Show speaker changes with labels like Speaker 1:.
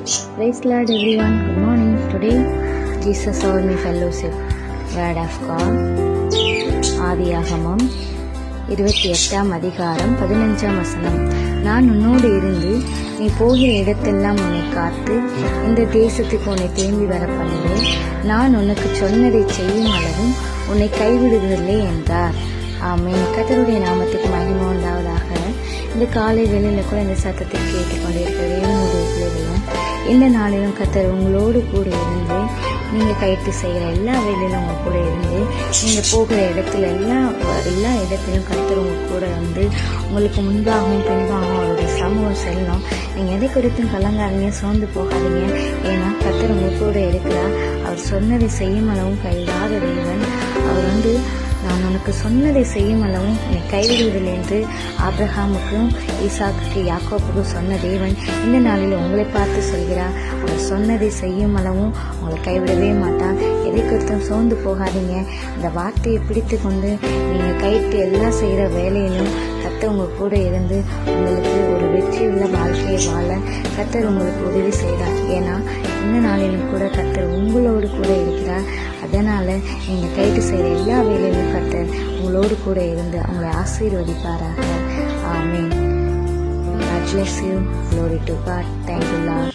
Speaker 1: Praise Lord everyone. Good morning. Today Jesus offered me fellowship. Word of God. ஆதியாகமம் 28 அதிகாரம் 15 வசனம். நான் உன்னோடு இருந்து நீ போகிற இடத்தெல்லாம் உன்னை காத்து இந்த தேசத்துக்கு உன்னை திரும்பி வர பண்ணுவேன். நான் உனக்கு சொன்னதை செய்யும் அளவும் உன்னை கைவிடுவதில்லை என்றார். ஆமென். கர்த்தருடைய நாமத்துக்கு மகிமை உண்டாவதாக. இந்த காலை வேளையில் கூட இந்த சத்தத்தை கேட்டுக்கொண்டிருக்கிற என்னுடைய பிள்ளைகளும் இந்த நாளிலும் கர்த்தர் உங்களோடு கூட இருந்து நீங்கள் கைட்டு செய்கிற எல்லா வேலையிலும் உங்கள் கூட இருந்து நீங்கள் போகிற இடத்துல எல்லா இடத்திலும் கர்த்தர் உங்கள் கூட வந்து உங்களுக்கு முன்பாகவும் பின்பாகவும் அவருடைய சமூகம் செல்லணும். நீங்கள் எதை குறித்தும் கலங்காதீங்க, சோர்ந்து போகாதீங்க. ஏன்னா கர்த்தர் உங்கள் கூட இருக்கிறார். அவர் சொன்னதை செய்யும் அளவும் கைவிடாத தேவன். அவர் வந்து நான் உனக்கு சொன்னதை செய்யும் அளவும் என்னை கைவிடுவதில்லை என்று ஆபிரகாமுக்கும் ஈசாக்குக்கு யாக்கோப்புக்கும் சொன்ன தேவன் இந்த நாளில் உங்களை பார்த்து சொல்கிறார். அவர் சொன்னதை செய்யும் அளவும் உங்களை கைவிடவே மாட்டார். எதை குறித்தும் சோர்ந்து போகாதீங்க. இந்த வார்த்தையை பிடித்து கொண்டு நீங்கள் கைட்டு எல்லாம் செய்கிற வேலையிலும் கர்த்தர் உங்கள் கூட இருந்து உங்களுக்கு ஒரு வெற்றியுள்ள வாழ்க்கையை வாழ கர்த்தர் உங்களுக்கு உதவி செய்கிறார். ஏன்னா இந்த நாளிலும் கூட கர்த்தர் உங்களோடு கூட இருக்கிறார். அதனால் நீங்கள் கைட்டு செய்கிற எல்லா வேலையிலும் கர்த்தர் உங்களோடு கூட இருந்து உங்களை ஆசீர்வதிப்பாராக. ஆமென். God bless you. Glory to God. Thank you, Lord.